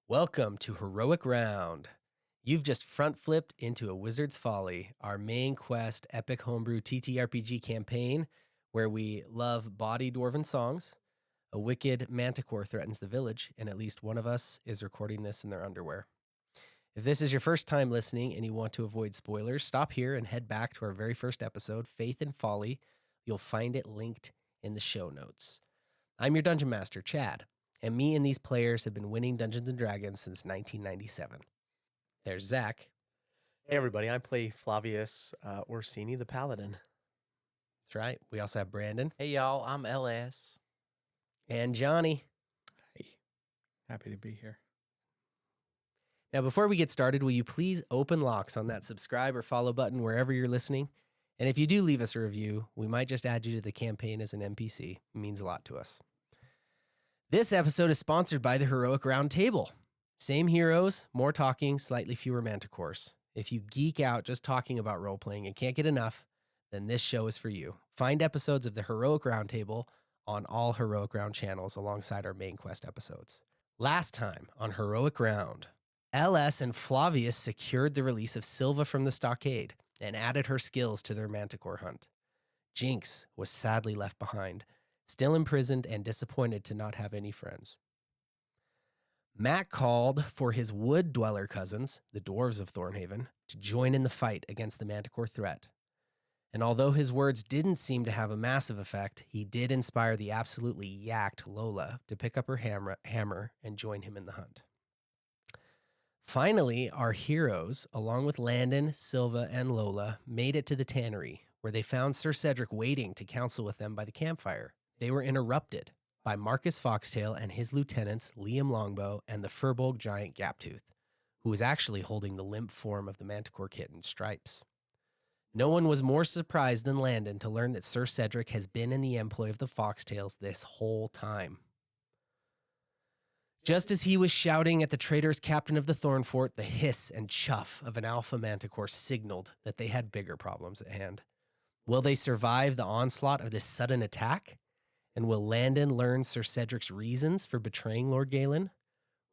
Welcome to Heroic Round. You've just front flipped into a Wizard's Folly, our main quest epic homebrew TTRPG campaign where we love bawdy dwarven songs. A wicked manticore threatens the village, and at least one of us is recording this in their underwear. If this is your first time listening and you want to avoid spoilers, stop here and head back to our very first episode, Faith and Folly. You'll find it linked in the show notes. I'm your Dungeon Master, Chad, and me and these players have been winning Dungeons & Dragons since 1997. There's Zach. Hey everybody, I play Flavius Orsini, the Paladin. That's right. We also have Brandon. Hey y'all, I'm LS. And Johnny. Hey, happy to be here. Now, before we get started, will you please open locks on that subscribe or follow button wherever you're listening? And if you do leave us a review, we might just add you to the campaign as an NPC. It means a lot to us. This episode is sponsored by the Heroic Round Table. Same heroes, more talking, slightly fewer manticores. If you geek out just talking about role-playing and can't get enough, then this show is for you. Find episodes of the Heroic Round Table on all Heroic Round channels alongside our main quest episodes. Last time on Heroic Round, LS and Flavius secured the release of Silva from the stockade and added her skills to their manticore hunt. Jinx was sadly left behind, still imprisoned and disappointed to not have any friends. Matt called for his wood dweller cousins, the dwarves of Thornhaven, to join in the fight against the manticore threat. And although his words didn't seem to have a massive effect, he did inspire the absolutely yacked Lola to pick up her hammer and join him in the hunt. Finally, our heroes, along with Landon, Silva, and Lola, made it to the tannery, where they found Sir Cedric waiting to counsel with them by the campfire. They were interrupted by Marcus Foxtail and his lieutenants, Liam Longbow and the Furbolg giant Gaptooth, who was actually holding the limp form of the manticore kitten, Stripes. No one was more surprised than Landon to learn that Sir Cedric has been in the employ of the Foxtails this whole time. Just as he was shouting at the traitorous captain of the Thornfort, the hiss and chuff of an Alpha Manticore signaled that they had bigger problems at hand. Will they survive the onslaught of this sudden attack? And will Landon learn Sir Cedric's reasons for betraying Lord Galen?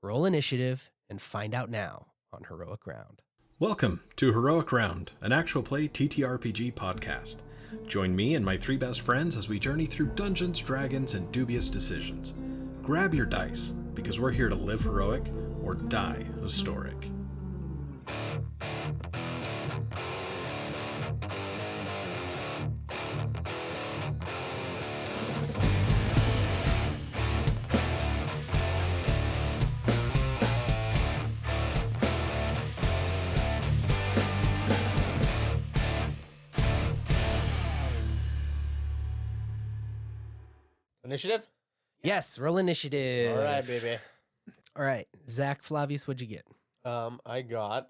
Roll initiative and find out now on Heroic Round. Welcome to Heroic Round, an actual play TTRPG podcast. Join me and my three best friends as we journey through dungeons, dragons, and dubious decisions. Grab your dice, because we're here to live heroic or die historic. Initiative? Yes, roll initiative. All right, baby. All right, Zach, Flavius, what'd you get? I got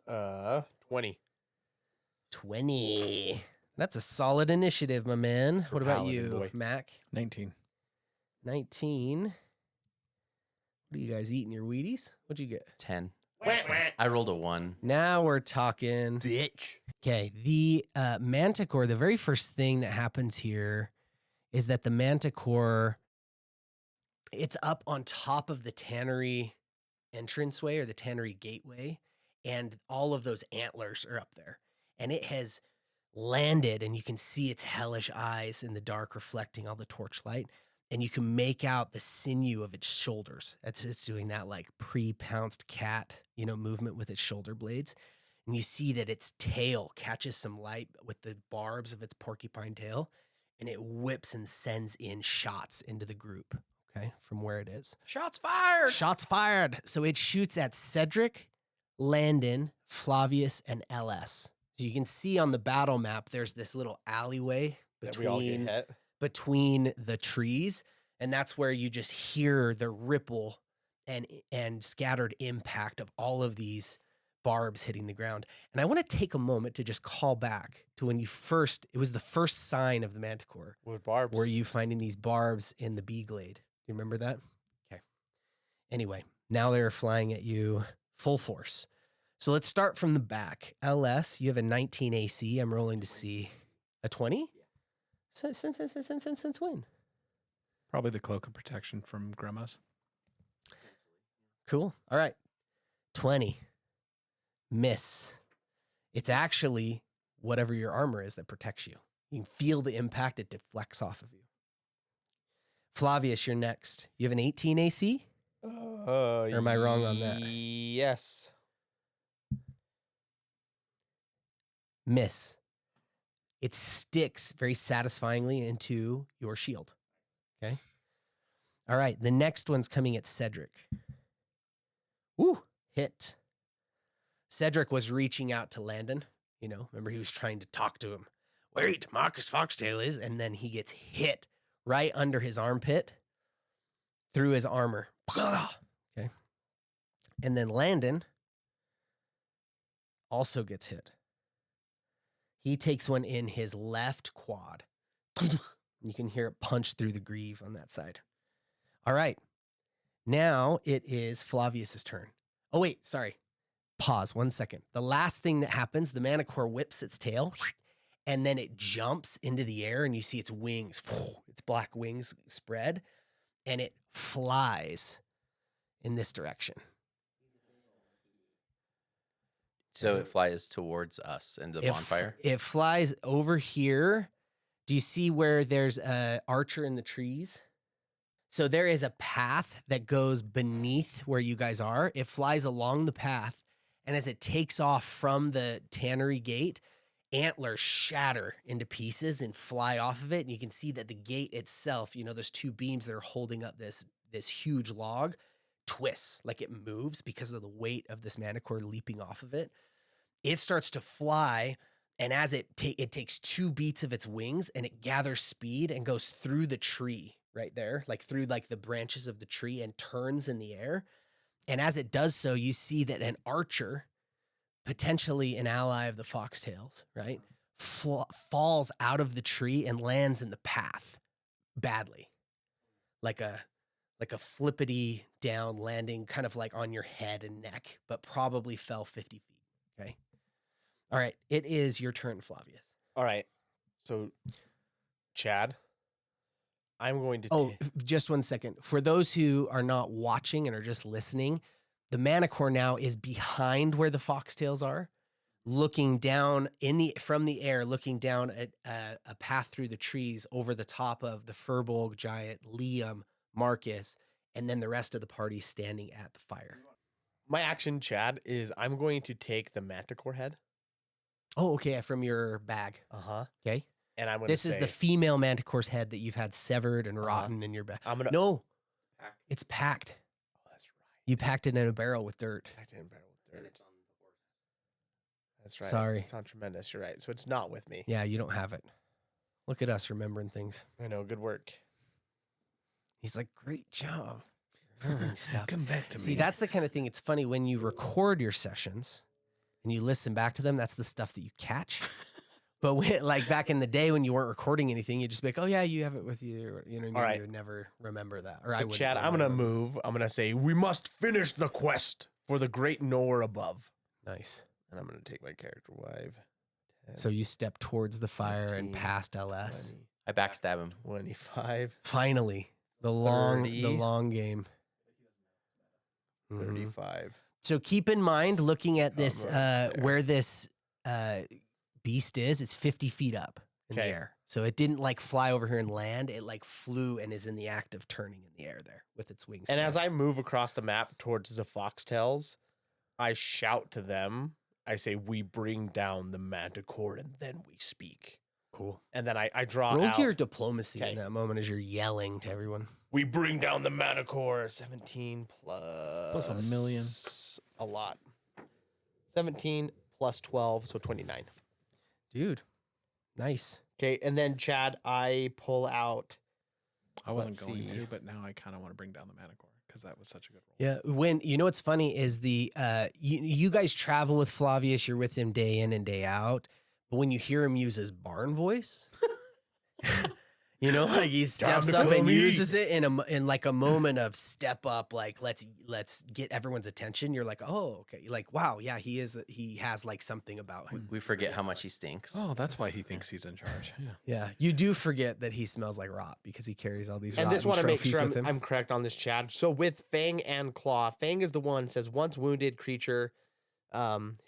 20. 20. That's a solid initiative, my man. For What about Paladin, you, boy. Mac? 19. 19. What are you guys eating, your Wheaties? What'd you get? 10. I rolled a 1. Now we're talking. Bitch. Okay, the manticore, the very first thing that happens here is that the manticore, it's up on top of the tannery entranceway or the tannery gateway, and all of those antlers are up there. And it has landed, and you can see its hellish eyes in the dark reflecting all the torchlight, and you can make out the sinew of its shoulders. It's doing that like pre-pounced cat, movement with its shoulder blades. And you see that its tail catches some light with the barbs of its porcupine tail, and it whips and sends in shots into the group, okay, from where it is. Shots fired! Shots fired. So it shoots at Cedric, Landon, Flavius, and LS. So you can see on the battle map, there's this little alleyway That we all get hit. between the trees, and that's where you just hear the ripple and scattered impact of all of these barbs hitting the ground. And I want to take a moment to just call back to when it was the first sign of the manticore. With barbs. Were you finding these barbs in the bee glade? Do you remember that? Okay. Anyway, now they're flying at you full force. So let's start from the back. LS, you have a 19 AC. I'm rolling to see a 20? Since when? Probably the cloak of protection from Grandma's. Cool. All right. 20. Miss. It's actually whatever your armor is that protects you. You can feel the impact. It deflects off of you. Flavius, you're next. You have an 18 AC? Or am I wrong on that? Yes. Miss. It sticks very satisfyingly into your shield. Okay. All right. The next one's coming at Cedric. Woo. Hit. Cedric was reaching out to Landon. You know, remember he was trying to talk to him. Wait, Marcus Foxtail is. And then he gets hit right under his armpit through his armor. Okay. And then Landon also gets hit. He takes one in his left quad. You can hear it punch through the greave on that side. All right. Now it is Flavius's turn. Oh, wait, sorry. Pause 1 second. The last thing that happens, the Manticore whips its tail, and then it jumps into the air, and you see its wings, its black wings spread, and it flies in this direction. So it flies towards us into the bonfire? It flies over here. Do you see where there's an archer in the trees? So there is a path that goes beneath where you guys are. It flies along the path, and as it takes off from the tannery gate, antlers shatter into pieces and fly off of it. And you can see that the gate itself, you know, there's two beams that are holding up this huge log, twists, like it moves because of the weight of this Manticore leaping off of it. It starts to fly, and as it takes two beats of its wings, and it gathers speed and goes through the tree right there, like through like the branches of the tree, and turns in the air. And as it does so, you see that an archer, potentially an ally of the Foxtails, right, falls out of the tree and lands in the path badly, like a flippity down landing, kind of like on your head and neck, but probably fell 50 feet. Okay. All right. It is your turn, Flavius. All right. So, Chad, I'm going to... Oh, just 1 second. For those who are not watching and are just listening, the Manticore now is behind where the Foxtails are, looking down from the air, looking down at a path through the trees over the top of the Furbolg giant, Liam, Marcus, and then the rest of the party standing at the fire. My action, Chad, is I'm going to take the Manticore head. Oh, okay. From your bag. Uh-huh. Okay. And I'm going This is the female Manticore's head that you've had severed and rotten in your bag. No, it's packed. Oh, that's right. You packed it in a barrel with dirt. Packed it in a barrel with dirt. It's on the horse. That's right. Sorry. It's on Tremendous. You're right. So it's not with me. Yeah, you don't have it. Look at us remembering things. I know. Good work. He's like, great job. Remembering stuff. Come back to me. See, that's the kind of thing. It's funny when you record your sessions and you listen back to them, that's the stuff that you catch. But when, like back in the day when you weren't recording anything, you'd just be like, oh yeah, you have it with you. You know, right. You would never remember that. Or I would. Chad, I'm going to move. I'm going to say, we must finish the quest for the great knower above. Nice. And I'm going to take my character wife. 10, So you step towards the fire 15, and past LS. 20, I backstab him. 25, Finally, the long 30. game. Mhm. 35. So keep in mind, looking at this, there. where this beast is, it's 50 feet up in the Okay. air. So it didn't like fly over here and land. It like flew and is in the act of turning in the air there with its wings. And as I move across the map towards the foxtails, I shout to them. I say, we bring down the Manticore and then we speak. cool. And then I draw Roll out. your diplomacy Okay. in that moment as you're yelling to everyone. We bring down the Manticore. 17 plus... Plus a million. A lot. 17 plus 12, so 29. Dude, nice. Okay, and then, Chad, I pull out... I wasn't Let's going see. to, but now I kind of want to bring down the Manticore because that was such a good roll. Yeah, when you know what's funny is you guys travel with Flavius, you're with him day in and day out, but when you hear him use his barn voice, You know, like he steps up and uses it in like a moment of step up, like let's get everyone's attention. You're like, oh, okay. You're like, wow, yeah, he has like something about him. We forget how much he stinks. Oh, that's why he thinks he's in charge. Yeah. Yeah, you do forget that he smells like rot because he carries all these. And this want to make sure with him. I'm correct on this, Chad. So with Fang and Claw, Fang is the one says once wounded creature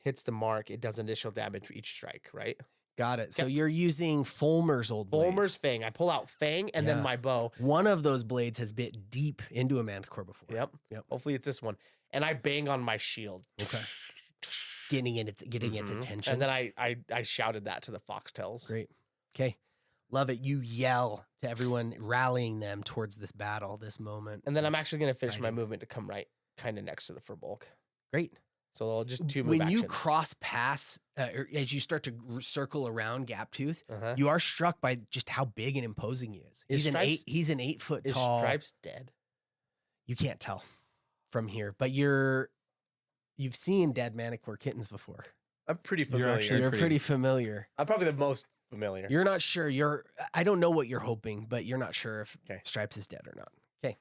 hits the mark, it does additional damage for each strike, right? Got it. So you're using Fulmer's old blades. Fulmer's Fang. I pull out Fang and then my bow. One of those blades has bit deep into a manticore before. Yep. Hopefully it's this one. And I bang on my shield. Okay. Getting its attention. And then I shouted that to the foxtails. Great. Okay. Love it. You yell to everyone, rallying them towards this battle, this moment. And then I'm actually going to finish my movement to come right kind of next to the Furbolg. Great. So I'll just two move when actions. you cross pass, or as you start to circle around Gaptooth, Uh-huh. you are struck by just how big and imposing he is. He's an 8 foot Is tall. Stripes dead? You can't tell from here, but you've seen dead Manticore kittens before. I'm pretty familiar. You're pretty familiar. I'm probably the most familiar. You're not sure. I don't know what you're hoping, but you're not sure if Stripes is dead or not. Okay.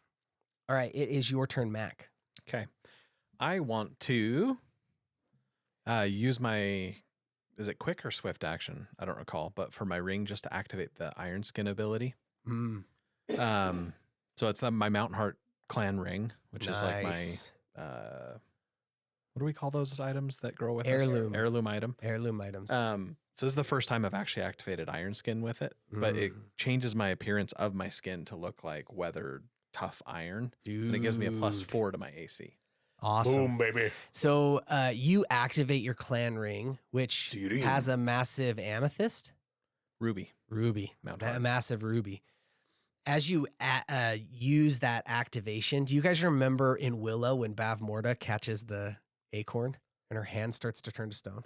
All right. It is your turn, Mac. Okay. I want to use my, is it quick or swift action? I don't recall, but for my ring, just to activate the Iron Skin ability. So it's my Mountain Heart clan ring, which is like my, what do we call those items that grow with Heirloom. us? Heirloom item. Heirloom items. So this is the first time I've actually activated Iron Skin with it, but it changes my appearance of my skin to look like weathered, tough iron. And it gives me a +4 to my AC. Awesome. Boom, baby. So you activate your clan ring, which has a massive amethyst. Ruby. A massive ruby. As you use that activation, do you guys remember in Willow when Bavmorda catches the acorn and her hand starts to turn to stone?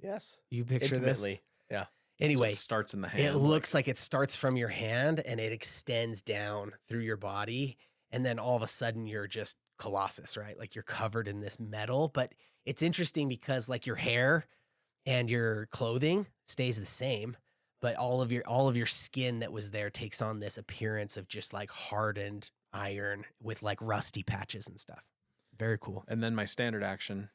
Yes. You picture Intimately. this? Yeah. Anyway, So it starts in the hand. it looks like it starts from your hand and it extends down through your body. And then all of a sudden you're just Colossus, right? Like you're covered in this metal. But it's interesting because like your hair and your clothing stays the same, but all of your skin that was there takes on this appearance of just like hardened iron with like rusty patches and stuff. Very cool. And then my standard action,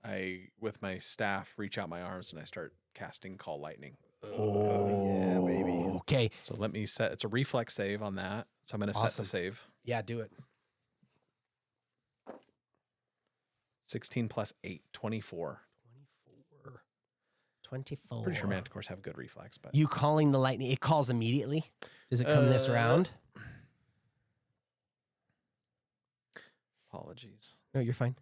I, with my staff, reach out my arms and I start casting Call Lightning. Oh, yeah, baby. Okay. So let me set, it's a reflex save on that. So I'm going to set the save. Yeah, do it. 16 plus 8, 24. 24. Pretty sure manticores have good reflex, but You calling the lightning, it calls immediately? Does it come this round? apologies. No, you're fine.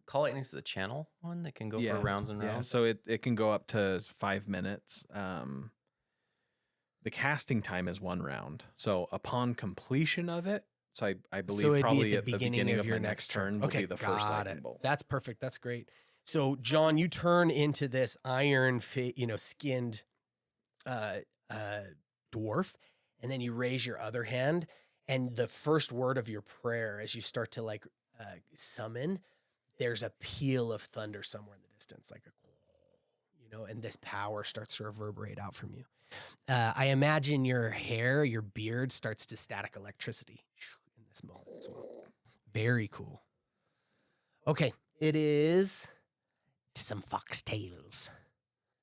Call Lightning's the channel one that can go for rounds and rounds. So it can go up to 5 minutes. The casting time is 1 round. So upon completion of it, so I believe So it'd probably be at the beginning of your next turn will be the first lightning bolt. That's perfect. That's great. So John, you turn into this iron, skinned dwarf, and then you raise your other hand, and the first word of your prayer, as you start to like summon, there's a peal of thunder somewhere in the distance, like and this power starts to reverberate out from you. I imagine your hair, your beard starts to static electricity in this moment as well. Very cool. Okay, it is some foxtails.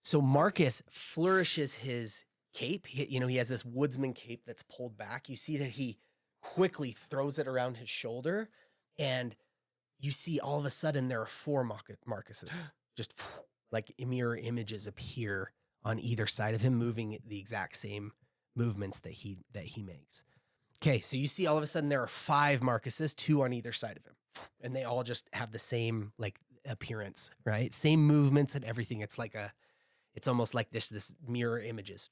So Marcus flourishes his cape. He has this woodsman cape that's pulled back. You see that he quickly throws it around his shoulder, and you see all of a sudden there are 4 Marcuses. Just like mirror images appear on either side of him, moving the exact same movements that he makes. Okay, so you see all of a sudden there are 5 Marcuses, 2 on either side of him, and they all just have the same like appearance, right? Same movements and everything. It's almost like this mirror images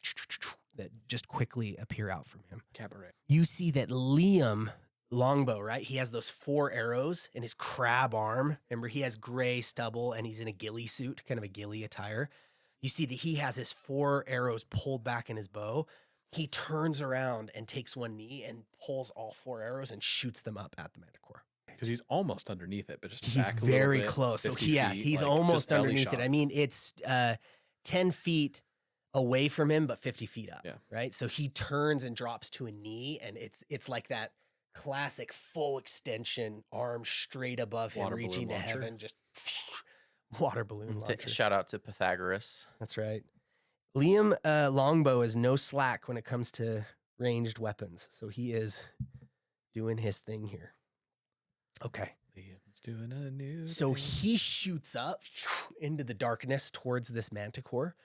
that just quickly appear out from him. Cabaret. You see that Liam Longbow, right? He has those 4 arrows in his crab arm. Remember, he has gray stubble and he's in a ghillie suit, kind of a ghillie attire. You see that he has his 4 arrows pulled back in his bow. He turns around and takes one knee and pulls all 4 arrows and shoots them up at the Manticore. Because he's almost underneath it, but just he's back a very little bit, close. So 50 he's feet, like, almost just belly underneath it. I shots. mean, it's 10 feet away from him, but 50 feet up. Yeah. Right. So he turns and drops to a knee, and it's like that classic full extension, arm straight above him, Water reaching to balloon launcher. heaven, just water balloon launcher. Shout out to Pythagoras. That's right. Liam Longbow is no slack when it comes to ranged weapons. So he is doing his thing here. Okay. Liam's doing a new So thing. he shoots up into the darkness towards this manticore.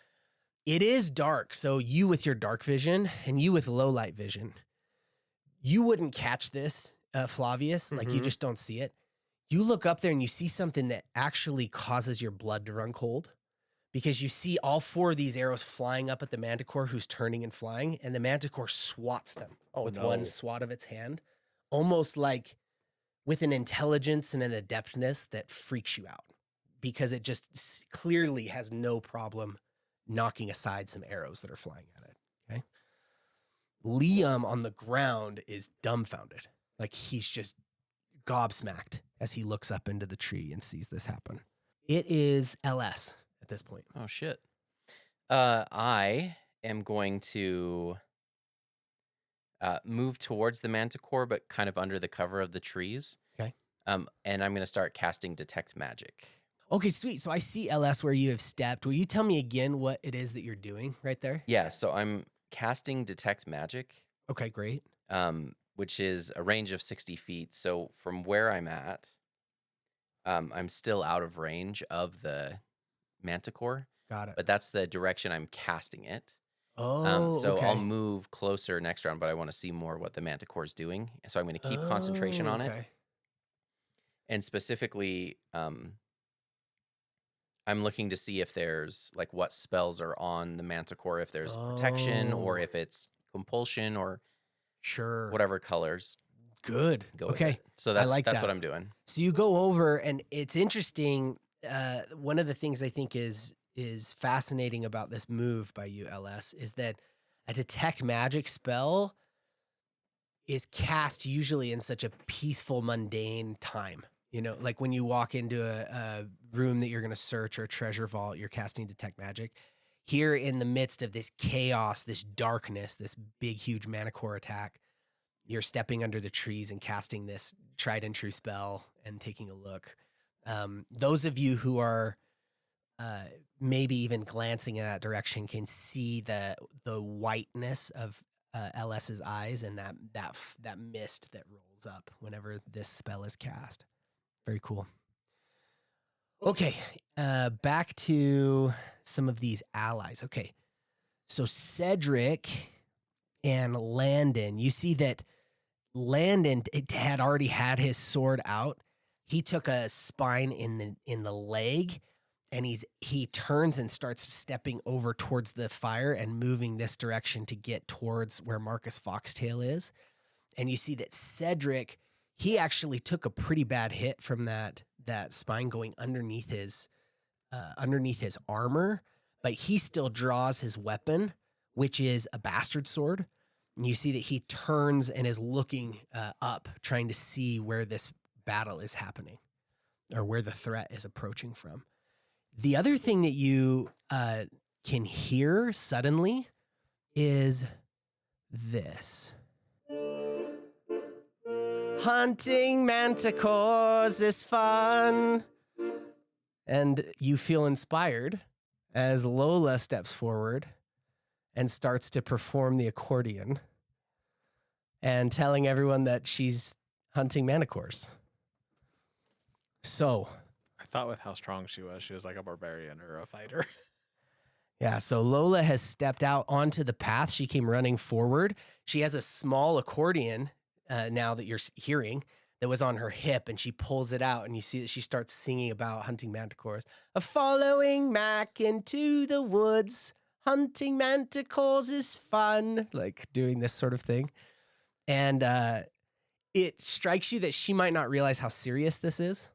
It is dark. So you with your dark vision and you with low light vision, you wouldn't catch this, Flavius. Like you Mhm. just don't see it. You look up there and you see something that actually causes your blood to run cold, because you see all 4 of these arrows flying up at the manticore who's turning and flying, and the manticore swats them with no. one swat of its hand, almost like with an intelligence and an adeptness that freaks you out, because it just clearly has no problem knocking aside some arrows that are flying at it. Okay. Liam on the ground is dumbfounded. Like he's just gobsmacked as he looks up into the tree and sees this happen. It is LS at this point. Oh shit. I am going to move towards the manticore, but kind of under the cover of the trees. Okay. And I'm going to start casting detect magic. Okay, sweet. So I see LS where you have stepped. Will you tell me again what it is that you're doing right there? Yeah, so I'm casting detect magic, Okay, great. which is a range of 60 feet. So from where I'm at, I'm still out of range of the manticore, Got it. but that's the direction I'm casting it. Oh, So okay. I'll move closer next round, but I want to see more what the manticore is doing. So I'm going to keep concentration on it. Okay. And specifically, I'm looking to see if there's like what spells are on the manticore, if there's protection or Oh. if it's compulsion or Sure. whatever colors Good. go with Okay. it. So that's like that's that. what I'm doing. So you go over, and it's interesting. One of the things I think is fascinating about this move by you, LS, is that a detect magic spell is cast usually in such a peaceful, mundane time. You know, like when you walk into a room that you're going to search or a treasure vault, you're casting detect magic. Here in the midst of this chaos, this darkness, this big, huge manticore attack, you're stepping under the trees and casting this tried and true spell and taking a look. Those of you who are maybe even glancing in that direction can see the whiteness of LS's eyes and that mist that rolls up whenever this spell is cast. Very cool. Okay, back to some of these allies. Okay, so Cedric and Landon, you see that Landon had already had his sword out. He took a spine in the leg, and he turns and starts stepping over towards the fire and moving this direction to get towards where Marcus Foxtail is. And you see that Cedric, he actually took a pretty bad hit from that spine going underneath his armor, but he still draws his weapon, which is a bastard sword. And you see that he turns and is looking up, trying to see where this battle is happening or where the threat is approaching from. The other thing that you can hear suddenly is this. Hunting manticores is fun. And you feel inspired as Lola steps forward and starts to perform the accordion and telling everyone that she's hunting manticores. So, I thought with how strong she was like a barbarian or a fighter. yeah, so Lola has stepped out onto the path. She came running forward. She has a small accordion now that you're hearing that was on her hip, and she pulls it out, and you see that she starts singing about hunting manticores. A following Mac into the woods. Hunting manticores is fun. Like doing this sort of thing. And it strikes you that she might not realize how serious this is,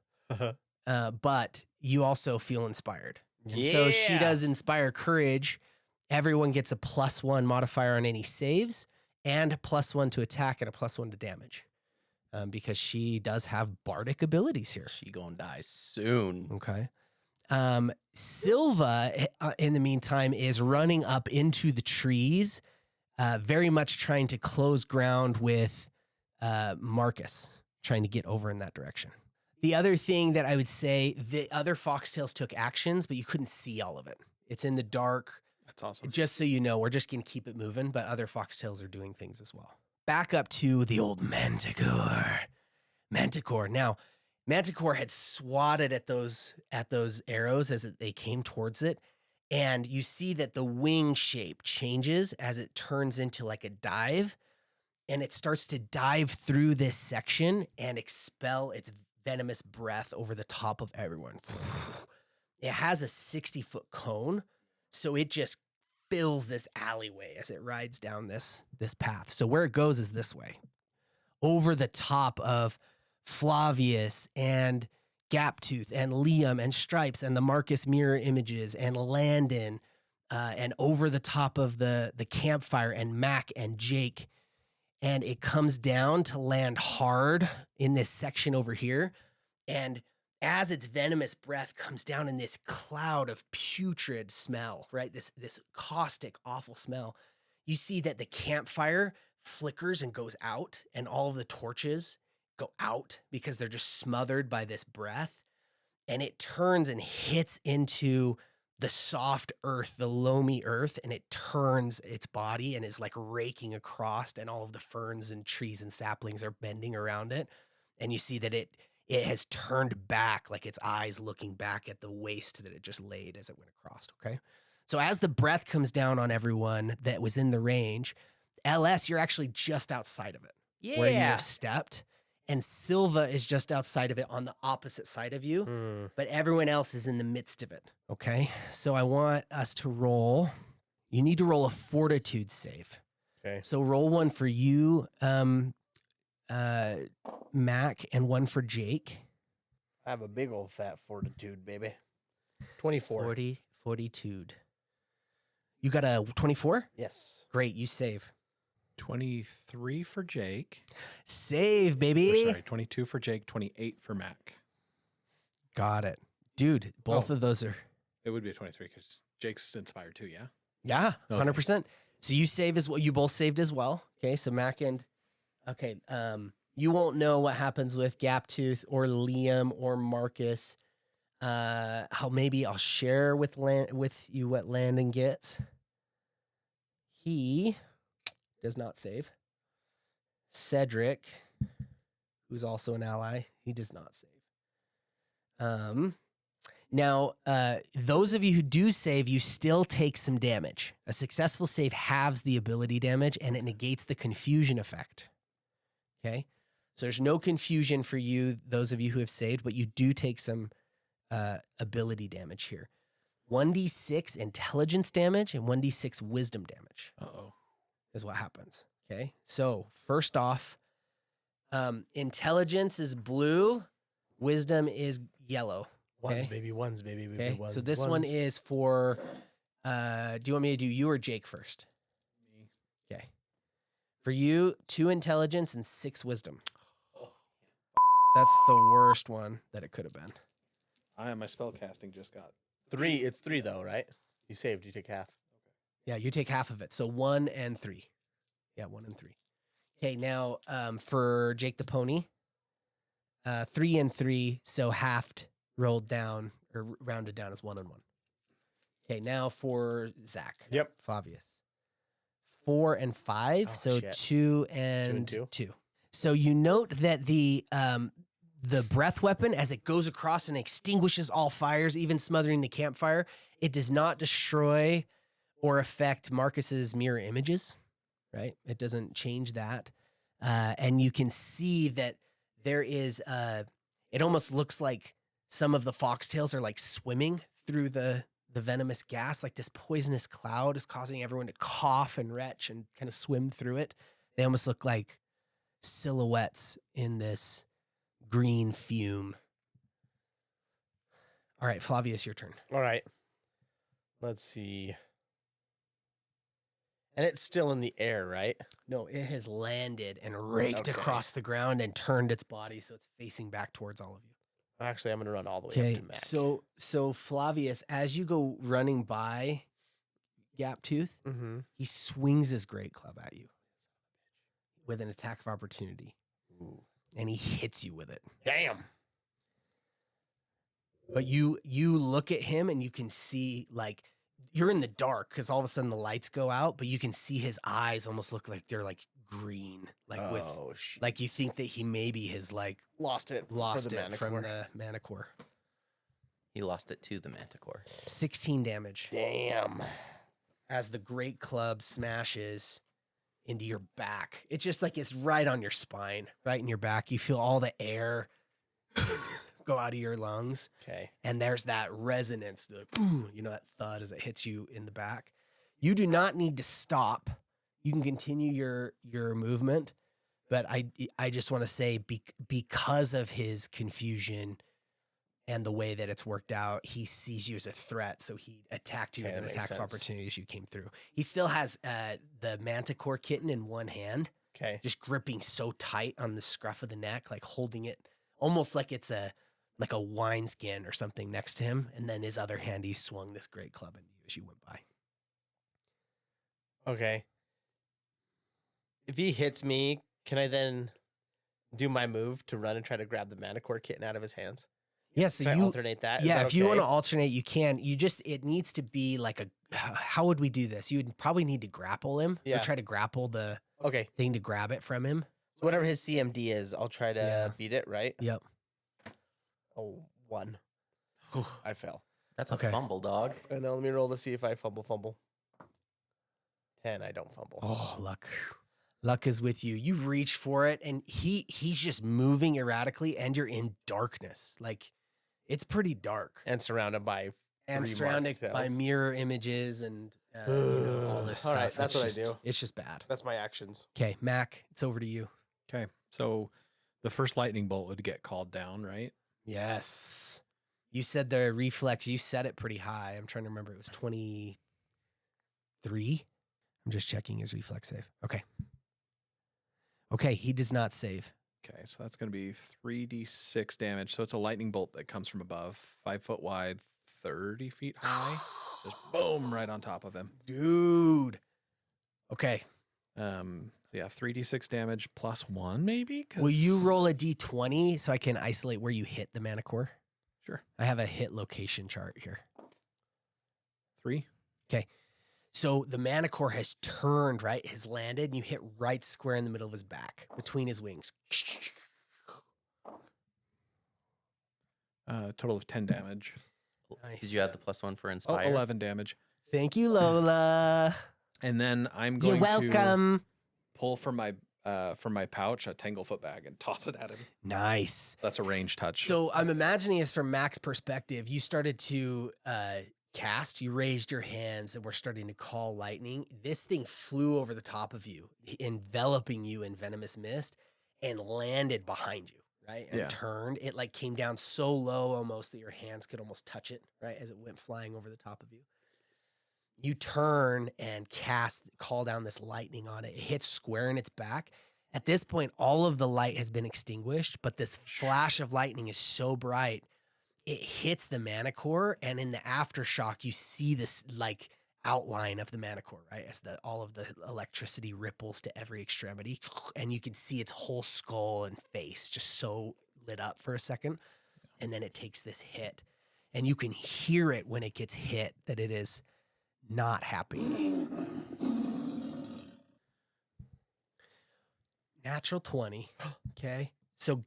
but you also feel inspired. And so she does inspire courage. Everyone gets a +1 modifier on any saves and a +1 to attack and a +1 to damage. Because she does have bardic abilities here. She gonna die soon. Okay. Silva, in the meantime, is running up into the trees, very much trying to close ground with Marcus, trying to get over in that direction. The other thing that I would say, the other foxtails took actions, but you couldn't see all of it. It's in the dark. That's awesome. Just so you know, we're just going to keep it moving, but other foxtails are doing things as well. Back up to the old Manticore. Now, Manticore had swatted at those arrows as they came towards it, and you see that the wing shape changes as it turns into like a dive, and it starts to dive through this section and expel its venomous breath over the top of everyone. It has a 60-foot cone, so it just fills this alleyway as it rides down this path. So where it goes is this way, over the top of Flavius and Gaptooth and Liam and Stripes and the Marcus mirror images and Landon, and over the top of the campfire and Mac and Jake. And it comes down to land hard in this section over here. And as its venomous breath comes down in this cloud of putrid smell, right? This caustic, awful smell, you see that the campfire flickers and goes out, and all of the torches go out because they're just smothered by this breath. And it turns and hits into the soft earth, the loamy earth, and it turns its body and is like raking across, and all of the ferns and trees and saplings are bending around it. And you see that it has turned back, like its eyes looking back at the waste that it just laid as it went across, okay? So as the breath comes down on everyone that was in the range, LS, you're actually just outside of it. Where you have stepped. And Silva is just outside of it on the opposite side of you, but everyone else is in the midst of it, okay? So I want us to roll. You need to roll a fortitude save. Okay. So roll one for you, Mac, and one for Jake. I have a big old fat fortitude, baby. 24. Fortitude. You got a 24? Yes. Great, you save. 23 for Jake. Save, Or baby. sorry, 22 for Jake, 28 for Mac. Got it. Dude, both of those are... It would be a 23 because Jake's inspired too, yeah? Yeah, Okay. 100%. So you save as well. You both saved as well. Okay, so Mac and... Okay, you won't know what happens with Gaptooth or Liam or Marcus. How maybe I'll share with you what Landon gets. He does not save. Cedric, who's also an ally, he does not save. Now, those of you who do save, you still take some damage. A successful save halves the ability damage, and it negates the confusion effect. Okay? So there's no confusion for you, those of you who have saved, but you do take some ability damage here. 1d6 intelligence damage and 1d6 wisdom damage. Uh-oh. Is what happens. Okay. So first off, intelligence is blue, wisdom is yellow. Ones, Okay. baby, ones, baby, baby, Okay. ones. So this ones. one is for, do you want me to do you or Jake first? Me. Okay. For you, 2 intelligence and 6 wisdom. That's the worst one that it could have been. My spell casting just got 3. It's 3 though, right? You saved. You take half. Yeah, you take half of it. So 1 and 3. Yeah, 1 and 3. Okay, now for Jake the Pony, 3 and 3, so halved, rolled down, or rounded down as 1 and 1. Okay, now for Zach. Yep. Flavius. 4 and 5, Oh, so shit. 2 and 2 and 2. So you note that the breath weapon, as it goes across and extinguishes all fires, even smothering the campfire, it does not destroy or affect Marcus's mirror images, right? It doesn't change that. And you can see that there is, it almost looks like some of the foxtails are like swimming through the venomous gas, like this poisonous cloud is causing everyone to cough and retch and kind of swim through it. They almost look like silhouettes in this green fume. All right, Flavius, your turn. All right. Let's see. And it's still in the air, right? No, it has landed and raked Okay. across the ground and turned its body so it's facing back towards all of you. Actually, I'm gonna run all the way Okay, up to Mac. so Flavius, as you go running by Gaptooth, Mm-hmm. he swings his great club at you with an attack of opportunity, and he hits you with it. Damn. But you look at him and you can see, like, you're in the dark because all of a sudden the lights go out, but you can see his eyes almost look like they're like green, like with Shit. like you think that he maybe has like lost it from Manticore. the Manticore. He lost it to the Manticore. 16 damage Damn. as the great club smashes into your back. It's just like it's right on your spine, right in your back. You feel all the air go out of your lungs. Okay. And there's that resonance, like, boom, you know, that thud as it hits you in the back. You do not need to stop. You can continue your movement, but I just want to say because of his confusion and the way that it's worked out, he sees you as a threat, so he attacked you Okay, with an that makes attack of sense. opportunity as you came through. He still has the Manticore kitten in one hand, Okay. just gripping so tight on the scruff of the neck, like holding it almost like it's a wineskin or something next to him. And then his other hand, he swung this great club into you as you went by. Okay. If he hits me, can I then do my move to run and try to grab the Manticore kitten out of his hands? Yeah, so Can I you alternate that? Is yeah, that if you want to okay? alternate, you can. It needs to be like how would we do this? You would probably need to grapple him or Yeah. try to grapple the Okay. thing to grab it from him. So whatever his CMD is, I'll try to Yeah. beat it, right? Yep. Oh, 1. I fell. That's Okay. a fumble, dog. I know. Let me roll to see if I fumble. 10, I don't fumble. Oh, luck. Luck is with you. You reach for it and he's just moving erratically and you're in darkness. Like it's pretty dark. And surrounded by And 3 surrounded marked by cells. mirror images and all this All stuff. right, that's It's what I just- do. It's just bad. That's my actions. Okay, Mac, it's over to you. Okay, so the first lightning bolt would get called down, right? Yes. You said the reflex, you set it pretty high. I'm trying to remember. It was 23. I'm just checking his reflex save. Okay. Okay, he does not save. Okay, so that's going to be 3d6 damage. So it's a lightning bolt that comes from above, 5 foot wide, 30 feet high. Just boom, right on top of him. Dude. Okay. So yeah, 3d6 damage plus 1 maybe? 'Cause- Will you roll a d20 so I can isolate where you hit the Manticore? Sure. I have a hit location chart here. 3? So the Manticore has turned, right? Has landed, and you hit right square in the middle of his back, between his wings. Total of 10 damage. Nice. Did you add the +1 for Oh, inspire? 11 damage. Thank you, Lola. And then I'm You're going to welcome. pull from my pouch a Tanglefoot bag and toss it at him. Nice. That's a range touch. So I'm imagining this from Mac's perspective. You started to cast, you raised your hands and we're starting to call lightning. This thing flew over the top of you, enveloping you in venomous mist and landed behind you, right? And Yeah. turned. It like came down so low almost that your hands could almost touch it, right? As it went flying over the top of you. You turn and call down this lightning on it. It hits square in its back. At this point, all of the light has been extinguished, but this flash of lightning is so bright, it hits the Manticore, and in the aftershock, you see this like outline of the Manticore, right? As all of the electricity ripples to every extremity, and you can see its whole skull and face just so lit up for a second, and then it takes this hit, and you can hear it when it gets hit that it is not happy. Natural 20. Okay. So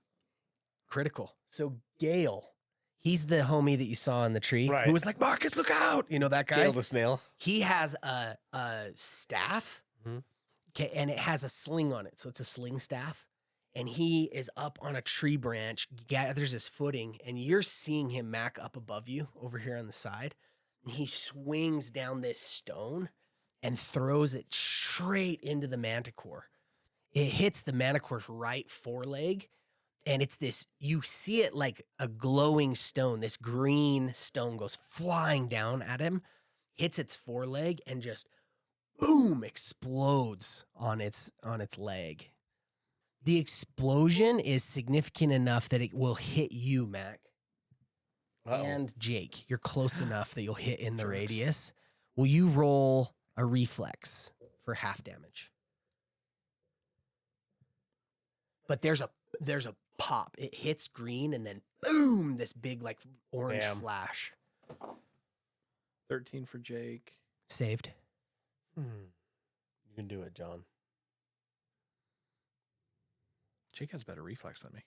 critical. So Gale, he's the homie that you saw in the tree Right. who was like, Marcus, look out. You know that guy? Gale the snail. He has a staff. Mhm. Okay. And it has a sling on it. So it's a sling staff. And he is up on a tree branch, gathers his footing, and you're seeing him, Mac, up above you over here on the side. And he swings down this stone and throws it straight into the Manticore. It hits the Manticore's right foreleg, and it's this, you see it like a glowing stone. This green stone goes flying down at him, hits its foreleg, and just boom, explodes on its leg. The explosion is significant enough that it will hit you, Mac. and Jake. You're close enough that you'll hit in the Jerks. radius. Will you roll a reflex for half damage? But there's a pop. It hits green and then boom, this big like orange Damn. flash. 13 for Jake. Saved. You can do it, John. Jake has better reflex than me.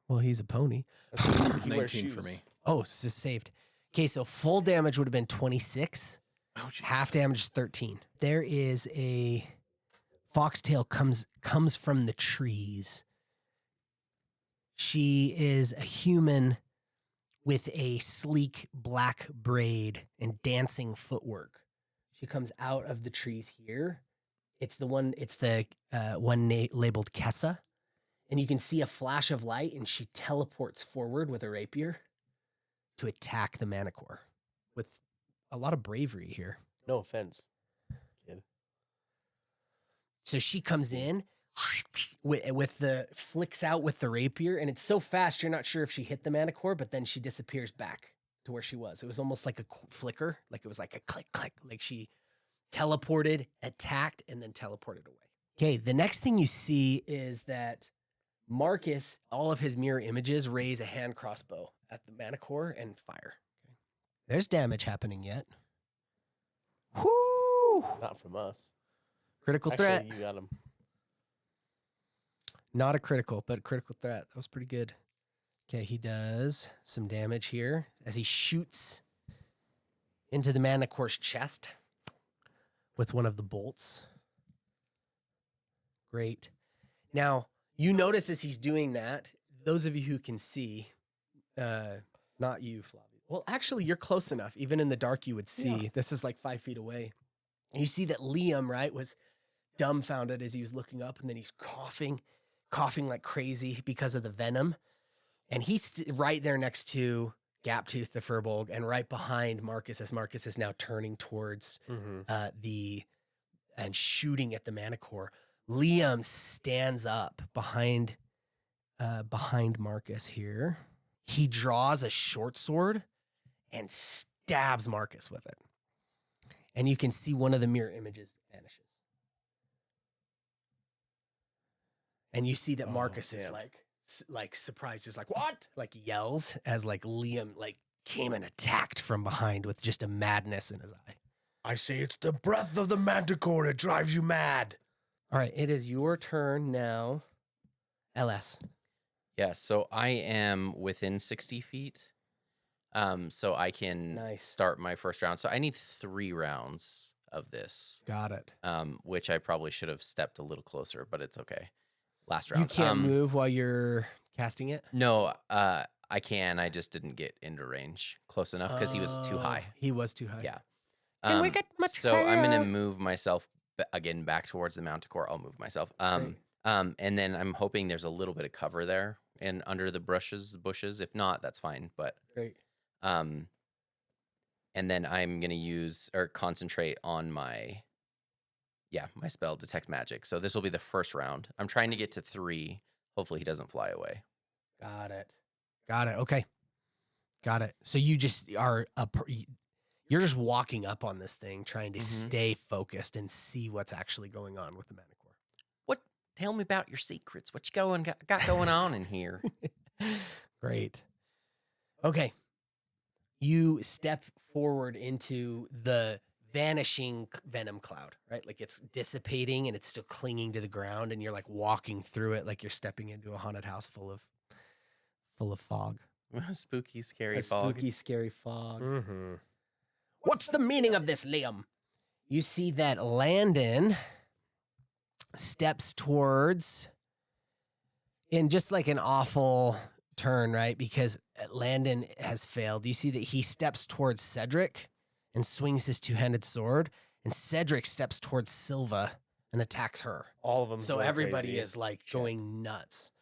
Well, he's a pony. He wears 19 for shoes. me. Oh, this is saved. Okay, so full damage would have been 26. Oh, geez. Half damage is 13. There is a foxtail comes from the trees. She is a human with a sleek black braid and dancing footwork. She comes out of the trees here. It's the one labeled Kessa. And you can see a flash of light, and she teleports forward with a rapier to attack the Manticore with a lot of bravery here. No offense, kid. So she comes in with the flicks out with the rapier, and it's so fast you're not sure if she hit the Manticore, but then she disappears back to where she was. It was almost like a flicker, like it was like a click, click, like she teleported, attacked, and then teleported away. Okay, the next thing you see is that Marcus, all of his mirror images raise a hand crossbow at the Manticore and fire. Okay. There's damage happening yet. Whoo! Not from us. Critical Actually, threat. you got him. Not a critical, but a critical threat. That was pretty good. Okay, he does some damage here as he shoots into the Manticore's chest with one of the bolts. Great. Now, you notice as he's doing that, those of you who can see, not you, Flavio. Well, actually, you're close enough. Even in the dark, you would see. Yeah. This is like 5 feet away. And you see that Liam, right, was dumbfounded as he was looking up, and then he's coughing like crazy because of the venom. And he's right there next to Gaptooth, the Furbolg, and right behind Marcus, as Marcus is now turning towards and shooting at the Manticore. Liam stands up behind Marcus here. He draws a short sword and stabs Marcus with it. And you can see one of the mirror images vanishes. And you see that Marcus is like surprised. He's like, what? Like yells as like Liam like came and attacked from behind with just a madness in his eye. I say it's the breath of the Manticore. It drives you mad. All right, it is your turn now. LS. Yeah, so I am within 60 feet. So I can Nice. start my first round. So I need 3 rounds of this, Got it. which I probably should have stepped a little closer, but it's okay. Last round. You can't move while you're casting it? No, I can. I just didn't get into range close enough because he was too high. He was too high. Yeah. Can we get much so I'm higher? gonna move myself again back towards the Manticore. I'll move myself. And then I'm hoping there's a little bit of cover there and under the bushes. If not, that's fine. But Great. and then I'm gonna use or concentrate on my spell detect magic. So this will be the first round. I'm trying to get to 3. Hopefully he doesn't fly away. Got it. Okay. Got it. So you just are you're just walking up on this thing, trying to stay focused and see what's actually going on with the Manticore. What? Tell me about your secrets. What you got going on in here? Great. Okay. You step forward into the vanishing venom cloud, right? Like it's dissipating and it's still clinging to the ground, and you're like walking through it like you're stepping into a haunted house full of fog. Spooky, scary A fog. spooky, scary fog. Mm-hmm. What's the meaning of this, Liam? You see that Landon steps towards, in just like an awful turn, right? Because Landon has failed. You see that he steps towards Cedric and swings his 2-handed sword, and Cedric steps towards Silva and attacks her. All of them. So everybody is like going nuts.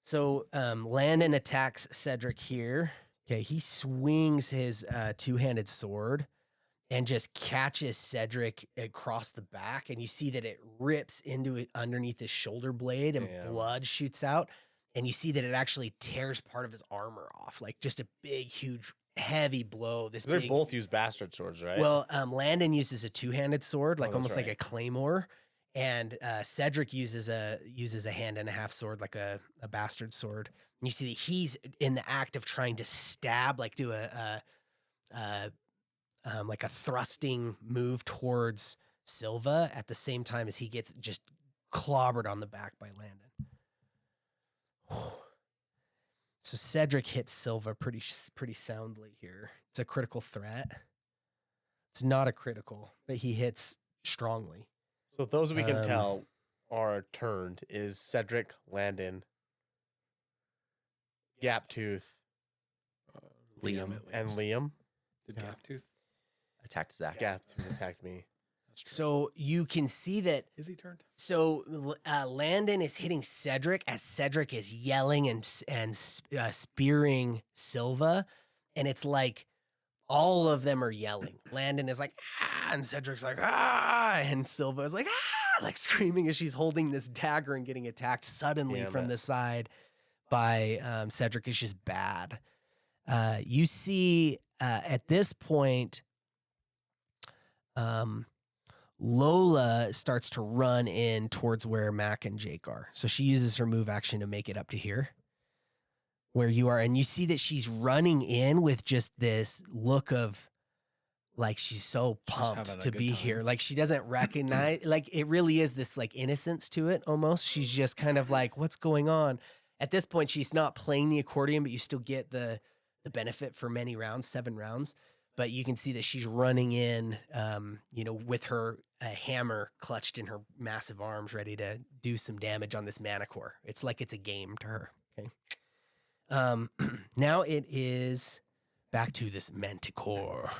So Landon attacks Cedric here. Okay, he swings his 2-handed sword and just catches Cedric across the back, and you see that it rips into it underneath his shoulder blade, and Damn. blood shoots out. and you see that it actually tears part of his armor off, like just a big, huge, heavy blow. They both use bastard swords, right? Well, Landon uses a two-handed sword, like that's almost like right. a claymore, and Cedric uses a hand and a half sword, like a bastard sword. And you see that he's in the act of trying to stab, like do like a thrusting move towards Silva at the same time as he gets just clobbered on the back by Landon. So Cedric hits Silva pretty soundly here. It's a critical threat. It's not a critical, but he hits strongly. So those we can tell are turned is Cedric, Landon, Gaptooth, Liam. and Liam. Did Gaptooth? Attacked Zach. Gaptooth attacked me. That's true. So you can see that. Is he turned? So Landon is hitting Cedric as Cedric is yelling and spearing Silva, and it's like all of them are yelling. Landon is like, ah, and Cedric's like, ah, and Silva is like, ah, like screaming as she's holding this dagger and getting attacked suddenly from the side by Cedric. Is just bad. You see at this point, Lola starts to run in towards where Mac and Jake are. So she uses her move action to make it up to here where you are. And you see that she's running in with just this look of like, she's so pumped to be here. Like she doesn't recognize, like it really is this like innocence to it almost. She's just kind of like, what's going on? At this point, she's not playing the accordion, but you still get the benefit for many rounds, 7 rounds. But you can see that she's running in, with her hammer clutched in her massive arms, ready to do some damage on this Manticore. It's like it's a game to her. Okay. Now it is back to this Manticore.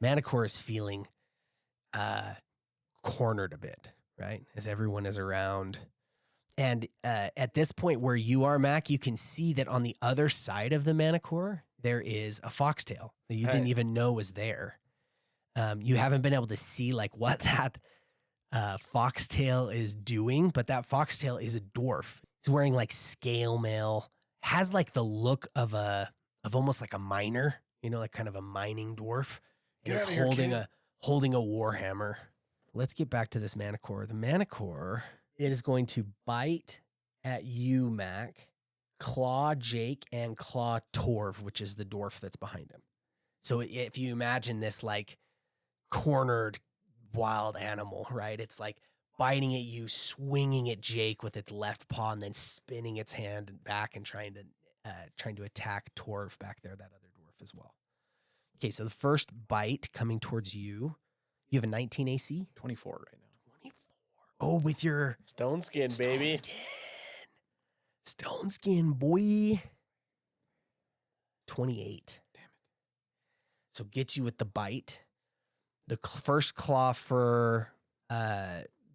Manticore is feeling cornered a bit, right? As everyone is around. And at this point where you are, Mac, you can see that on the other side of the Manticore, there is a foxtail that you didn't even know was there. You haven't been able to see like what that foxtail is doing, but that foxtail is a dwarf. It's wearing like scale mail, has like the look of almost like a miner, like kind of a mining dwarf. And it's holding a warhammer. Let's get back to this Manticore. The Manticore, it is going to bite at you, Mac, claw Jake, and claw Torv, which is the dwarf that's behind him. So if you imagine this like cornered wild animal, right? It's like biting at you, swinging at Jake with its left paw, and then spinning its hand back and trying to attack Torv back there, that other dwarf as well. Okay, so the first bite coming towards you. You have a 19 AC? 24 right now. 24. Oh, with your Stone skin, baby. Stone skin, boy. 28. Damn it. So get you with the bite. The first claw for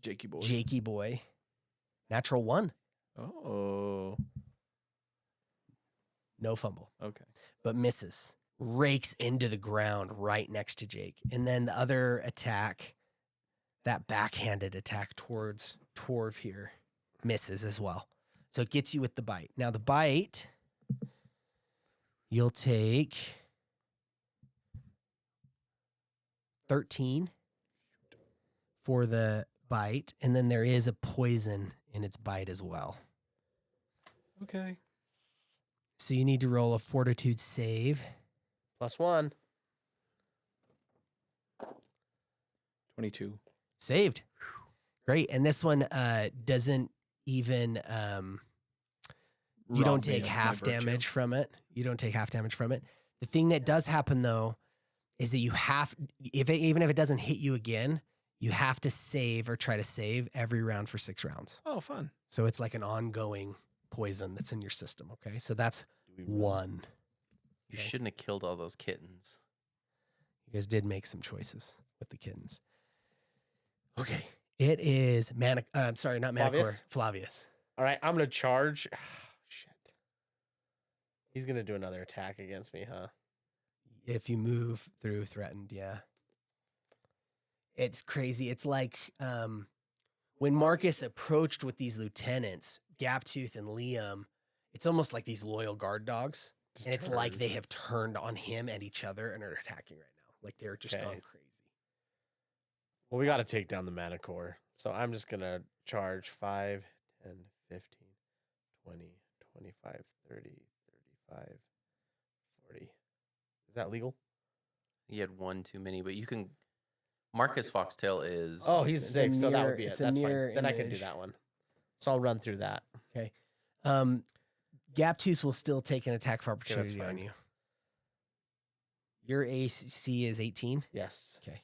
Jakey boy. Natural 1. Oh. No fumble. Okay. But misses. Rakes into the ground right next to Jake. And then the other attack, that backhanded attack towards Torv here, misses as well. So it gets you with the bite. Now the bite, you'll take 13 for the bite. And then there is a poison in its bite as well. Okay. So you need to roll a fortitude save. +1. 22. Saved. Great. And this one doesn't even you don't take half damage from it. You don't take half damage from it. The thing that does happen though is that you have even if it doesn't hit you again, you have to save or try to save every round for 6 rounds. Oh, fun. So it's like an ongoing poison that's in your system, okay? So that's 1. You shouldn't have killed all those kittens. You guys did make some choices with the kittens. Okay. It is not Manticore, Flavius. All right, I'm going to charge. Shit. He's going to do another attack against me, huh? If you move through threatened, yeah. It's crazy. It's like when Marcus approached with these lieutenants, Gaptooth and Liam, It's almost like these loyal guard dogs. Just And it's like turn. they have turned on him and each other and are attacking right now. Like they're just Okay. gone crazy. Well, we got to take down the Manticore. So I'm just going to charge 5, 10, 15, 20, 25, 30, 35, 40. Is that legal? You had one too many, but you can. Marcus Foxtail is. Oh, he's It's a safe. So that mirror- would be it. it's a That's mirror fine. Then I can do image. that one. So I'll run through that. Okay. Gaptooth will still take an attack for opportunity on fine. you. Your AC is 18. Yes. Okay.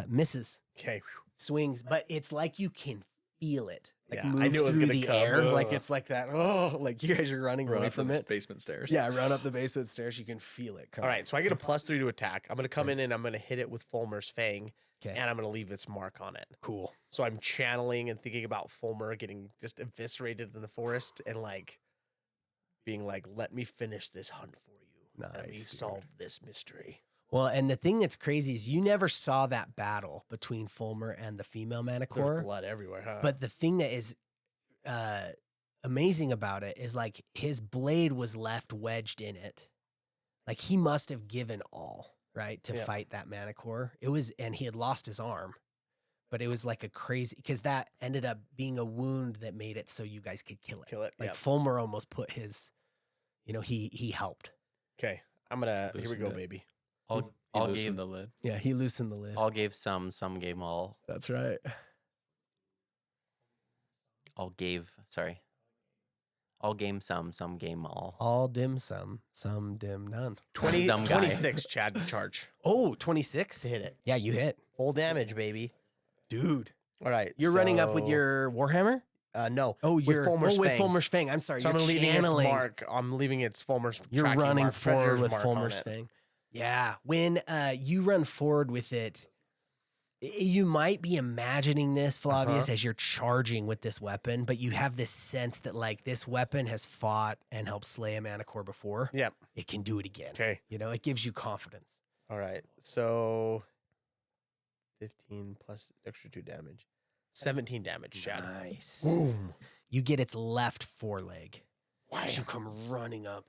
Misses. Okay. Swings, but it's like you can feel it. Like Yeah, I move knew it was through gonna the come. air. Like Ugh. it's like that. Oh, like you guys are running Run away up from the it. basement stairs. Yeah, run up the basement stairs. You can feel it coming. All right. So I get a +3 to attack. I'm going to come in and I'm going to hit it with Fulmer's Fang. Okay. And I'm going to leave its mark on it. Cool. So I'm channeling and thinking about Fulmer getting just eviscerated in the forest and like being like, let me finish this hunt for you. Let me Nice, dude. solve this mystery. Well, and the thing that's crazy is you never saw that battle between Fulmer and the female There's Manticore. blood everywhere, huh? But the thing that is amazing about it is like his blade was left wedged in it. Like he must have given all, right, to Yep. fight that Manticore. It was, and he had lost his arm, but it was like a crazy, because that ended up being a wound that made it so you guys could kill it. Kill it. Like Yep. Fulmer almost put his, he helped. Okay. I'm going to, here we Loosened go, it. baby. He All loosened gave the lid. Yeah, he loosened the lid. all gave some gave all. That's right. All gave sorry. All game some game all. All dim some dim none. 20, Dumb guy. 26, Chad, charge Oh, 26? to hit it. Yeah, you hit. Full damage, baby. Dude. All right. You're running up with so- your Warhammer? No. Oh, with you're Fulmer's with Fang. Fulmer's Fang. I'm sorry. So I'm you're leaving channeling. its mark. I'm leaving its Fulmer's You're tracking running mark, forward Predator's with mark on Fulmer's it. Fang. Yeah. When you run forward with it, you might be imagining this, Flavius, Uh-huh. as you're charging with this weapon, but you have this sense that like this weapon has fought and helped slay a Manticore before. Yep. It can do it again. Okay. It gives you confidence. All right. So 15 plus extra 2 damage. 17 damage, Chad. Nice. Boom. You get its left foreleg. As you come running up,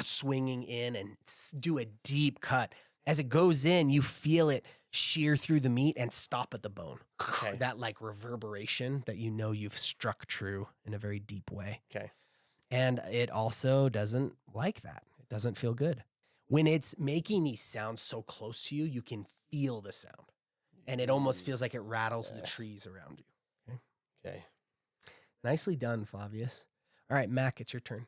swinging in and do a deep cut. As it goes in, you feel it shear through the meat and stop at the bone. Okay. That like reverberation that you've struck true in a very deep way. Okay. And it also doesn't like that. It doesn't feel good. When it's making these sounds so close to you, you can feel the sound. And it almost feels like it rattles the trees around you. Okay. Nicely done, Flavius. All right, Mac, it's your turn.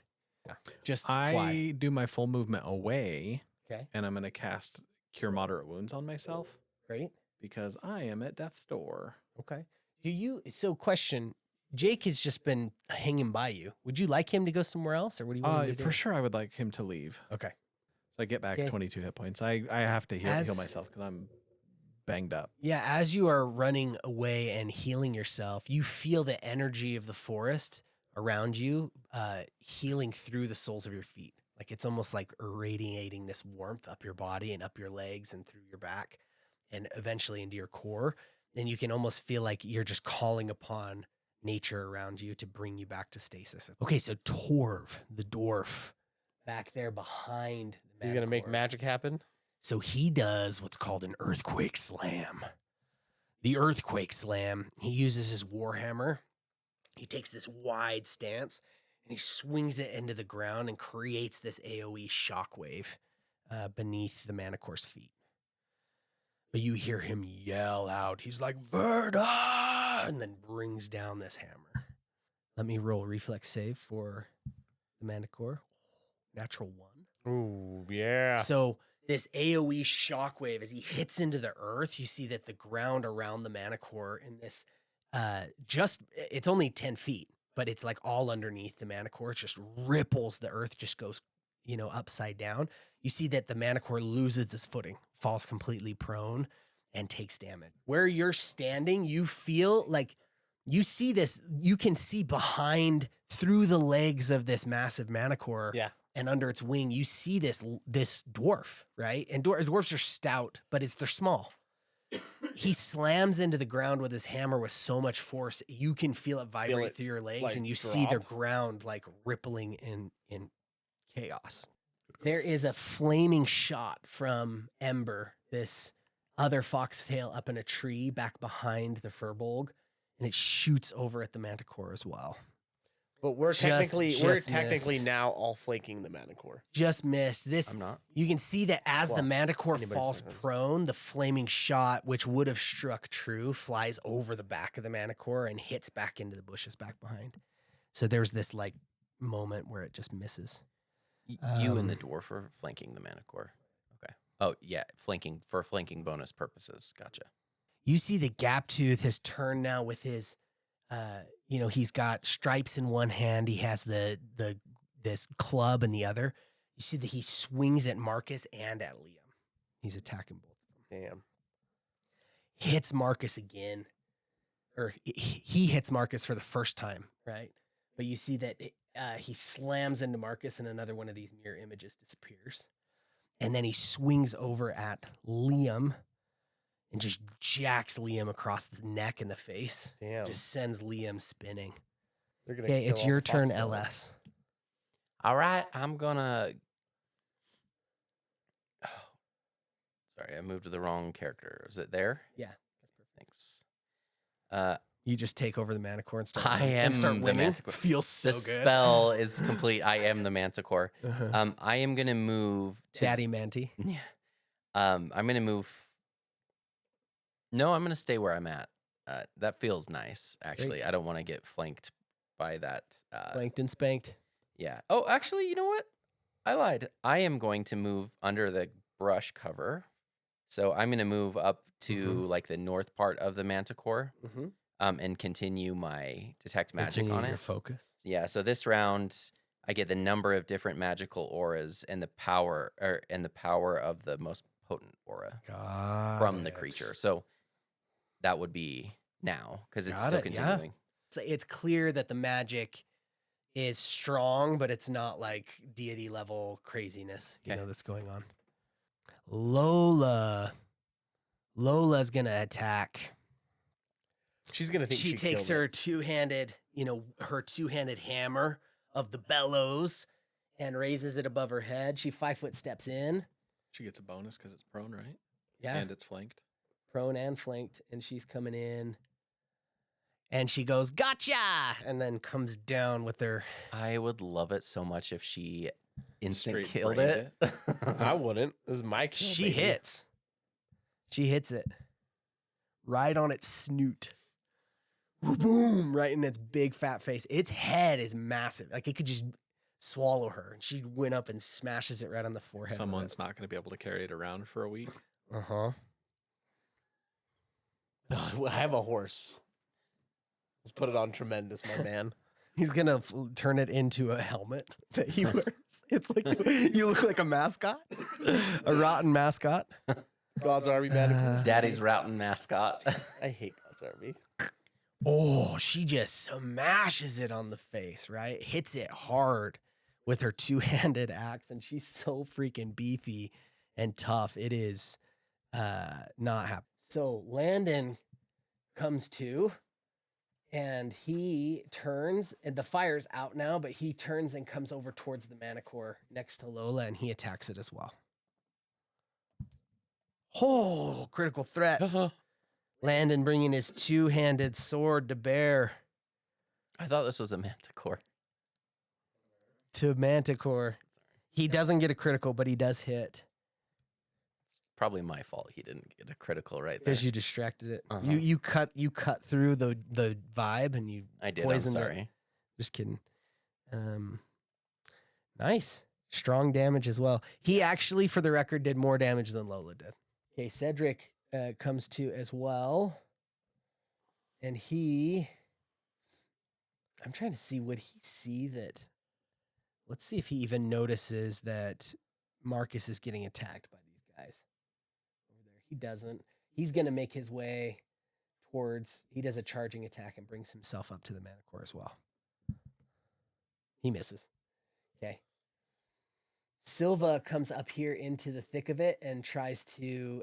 Just I fly. do my full movement away, Okay. and I'm going to cast Cure Moderate Wounds on myself Great. because I am at death's door. Okay. Question, Jake has just been hanging by you. Would you like him to go somewhere else, or what do you want him to do? For sure, I would like him to leave. Okay. So I get back Okay. 22 hit points. I have to heal As- myself because I'm banged up. Yeah, as you are running away and healing yourself, you feel the energy of the forest around you healing through the soles of your feet. Like it's almost like irradiating this warmth up your body and up your legs and through your back and eventually into your core. And you can almost feel like you're just calling upon nature around you to bring you back to stasis. Okay, so Torv, the dwarf, back there behind the He's going to make Manticore. magic happen. So he does what's called an earthquake slam. The earthquake slam, he uses his warhammer. He takes this wide stance and he swings it into the ground and creates this AoE shockwave beneath the Manticore's feet. But you hear him yell out. He's like, Verda! And then brings down this hammer. Let me roll reflex save for the Manticore. Natural 1. Ooh, yeah. So this AoE shockwave, as he hits into the earth, you see that the ground around the Manticore in this, it's only 10 feet, but it's like all underneath the Manticore. It just ripples. The earth just goes, upside down. You see that the Manticore loses its footing, falls completely prone, and takes damage. Where you're standing, you feel like you see this, you can see behind through the legs of this massive Manticore. Yeah. And under its wing, you see this dwarf, right? And dwarves are stout, but they're small. he slams into the ground with his hammer with so much force you can feel it vibrate it, through your legs, like, and you see the drop? ground like rippling in chaos. There is a flaming shot from Ember, this other foxtail up in a tree back behind the Furbolg, and it shoots over at the Manticore as well. But we're Just technically missed. now all flanking the Manticore. Just missed. This I'm not. You can see that as the Well, Manticore anybody's falls fine. prone, the flaming shot, which would have struck true, flies over the back of the Manticore and hits back into the bushes back behind. So there's this like moment where it just misses. You and the Um, dwarf are flanking the Manticore. Okay. Oh yeah, flanking for flanking bonus purposes. Gotcha. You see the Gaptooth has turned now with his, he's got stripes in one hand. He has this club in the other. You see that he swings at Marcus and at Liam. He's attacking both of them. Damn. Hits Marcus again, or he hits Marcus for the first time, right? But you see that he slams into Marcus, and another one of these mirror images disappears. And then he swings over at Liam and just jacks Liam across the neck and the face. Damn. Just sends Liam spinning. They're gonna Okay, kill it's all your the turn, foxtails. LS. All right, I'm gonna. Oh, sorry, I moved to the wrong character. Is it there? Yeah, that's perfect. Thanks. You just take over the Manticore and start. I winning- and am start the winning. Manticore. Feels so The good. spell is complete. I am the Manticore. Uh-huh. I am gonna move to. Daddy Manti. Yeah. I'm gonna move. No, I'm gonna stay where I'm at. That feels nice. Actually, I don't want to get flanked by that. Blanked and spanked. Yeah. Oh, actually, you know what? I lied. I am going to move under the brush cover. So I'm going to move up to like the north part of the Manticore Mm-hmm. and continue my detect magic on your it. focus. Yeah. So this round, I get the number of different magical auras and the power of the most potent aura from the creature. So that would be now because it's Got still it, yeah. continuing. It's clear that the magic is strong, but it's not like deity level craziness, Okay. that's going on. Lola's gonna attack. She's gonna think She takes killed her it. two-handed hammer of the bellows and raises it above her head. She 5-foot steps in. She gets a bonus because it's prone, right? Yeah. And it's flanked. Prone and flanked, and she's coming in. And she goes, "Gotcha!" and then comes down with her. I would love it so much if she instant Straight killed brained it. I wouldn't. This is my kill. She baby. hits. She hits it right on its snoot. Boom! Right in its big fat face. Its head is massive. Like it could just swallow her. And she went up and smashes it right on the forehead. Someone's not going to be able to carry it around for a week. Uh-huh. I have a horse. Let's put it on tremendous, my man. He's gonna turn it into a helmet that he wears. It's like you look like a mascot, a rotten mascot. God's Army Manticore. Daddy's routing mascot. I hate God's Army. Oh, she just smashes it on the face, right? Hits it hard with her two-handed axe, and she's so freaking beefy and tough. It is not happy. So Landon comes to, and he turns, and the fire's out now, but he turns and comes over towards the Manticore next to Lola, and he attacks it as well. Oh, critical threat. Landon bringing his two-handed sword to bear I thought this was a manticore. to Manticore. He doesn't get a critical, but he does hit Probably my fault. He didn't get a critical right there. because you distracted it. Uh-huh. You cut through the vibe, and you I did. I'm poisoned it. sorry. Just kidding. Nice. Strong damage as well. He actually, for the record, did more damage than Lola did. Okay, Cedric comes to as well. And I'm trying to see, would he see that? Let's see if he even notices that Marcus is getting attacked by these guys over there. He doesn't. He's going to make his way he does a charging attack and brings himself up to the Manticore as well. He misses. Okay. Silva comes up here into the thick of it and tries to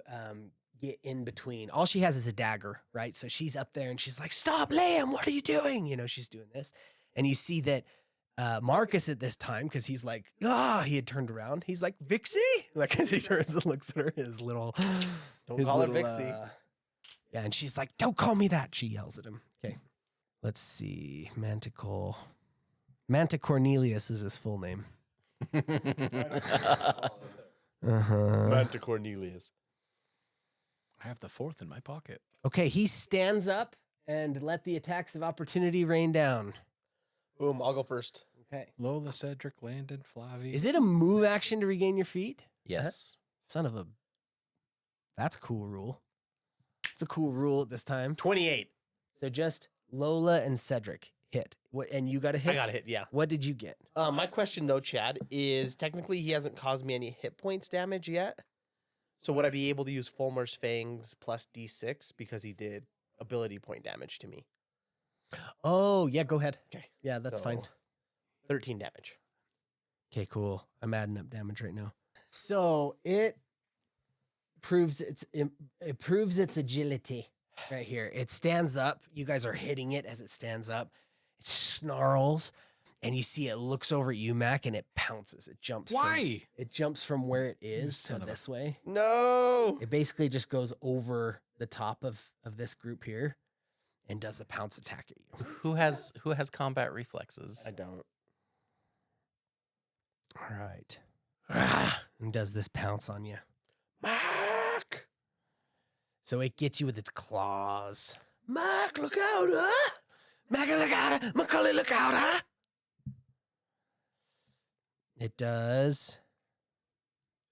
get in between. All she has is a dagger, right? So she's up there and she's like, "Stop, Liam! What are you doing?" You know, she's doing this, and you see that Marcus at this time, because he's like, he had turned around. He's like, "Vixie!" Like as he turns and looks at her, his little, Don't call her Vixie. yeah, and she's like, "Don't call me that!" She yells at him. Okay, let's see, Manticore. Manticornelius is his full name. Manta Cornelius. I have the 4th in my pocket. Okay, he stands up and let the attacks of opportunity rain down. Boom, I'll go first. Okay. Lola, Cedric, Landon, Flavi. Is it a move action to regain your feet? Yes. Son of a... That's a cool rule. It's a cool rule at this time. 28. So just Lola and Cedric hit. What? And you got a hit? I got a hit, yeah. What did you get? My question, though, Chad, is technically he hasn't caused me any hit points damage yet. So would I be able to use Fulmer's Fangs plus D6 because he did ability point damage to me? Oh, yeah, go ahead. Okay. Yeah, that's fine. 13 damage. Okay, cool. I'm adding up damage right now. So it proves its agility right here. It stands up. You guys are hitting it as it stands up. It snarls, and you see it looks over at you, Mac, and it pounces. It jumps. Why? It jumps from where it is to son of a- this way. No. It basically just goes over the top of this group here and does a pounce attack at you. Who has combat reflexes? I don't. All right. And does this pounce on you. Mac! So it gets you with its claws. Mac, look out, huh? Mac, look out. Macaulay, look out, huh? It does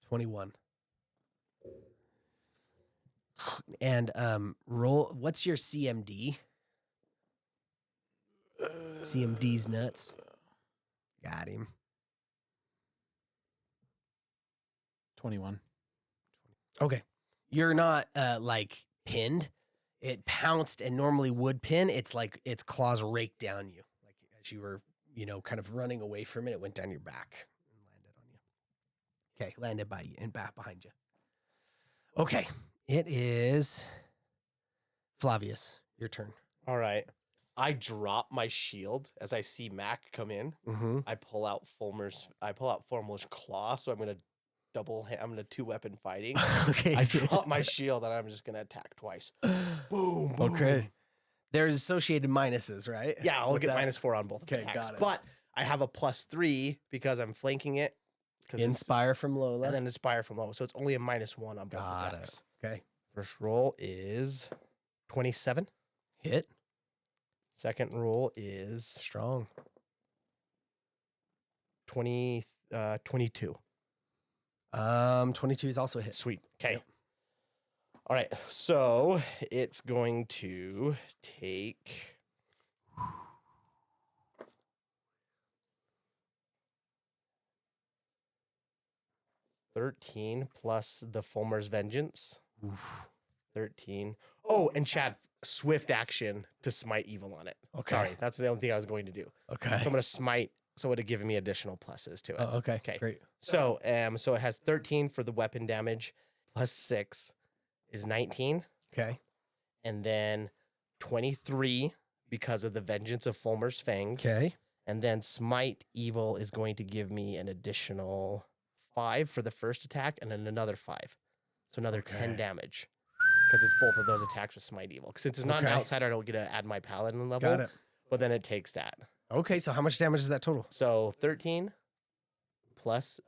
21. And roll. What's your CMD? CMD's nuts. Got him. 21. Okay. You're not like pinned. It pounced and normally would pin. It's like its claws raked down you. Like as you were, kind of running away from it, it went down your back and landed on you. Okay, landed by you and back behind you. Okay. It is Flavius. Your turn. All right. I drop my shield as I see Mac come in. Mm-hmm. I pull out Fulmer's claw, so I'm gonna two weapon fighting. Okay. I drop my shield and I'm just gonna attack twice. Boom, boom. Okay. There's associated minuses, right? Yeah, I'll With get that? -4 on both Okay, attacks. got it. But I have a +3 because I'm flanking it. Inspire from Lola. And then Inspire from Lola. So it's only a -1 on both Got attacks. it. Okay. First roll is 27. Hit. Second roll is Strong. 22. 22 is also a hit. Sweet. Okay. Yep. All right. So it's going to take 13 plus the Fulmer's Vengeance. Oof. 13. Oh, and Chad, swift action to smite evil on it. Okay. Sorry, that's the only thing I was going to do. Okay. So I'm going to smite, so it would have given me additional pluses to it. Oh, okay. Okay. Great. So it has 13 for the weapon damage, plus 6 is 19, Okay. and then 23 because of the Vengeance of Fulmer's Fangs. Okay. And then Smite Evil is going to give me an additional 5 for the first attack, and then another 5. So another 10 Okay. damage. Because it's both of those attacks with Smite Evil. Since it's not an Okay. outsider, I don't get to add my Paladin level. Got it. But then it takes that. Okay. So how much damage is that total? So 13 plus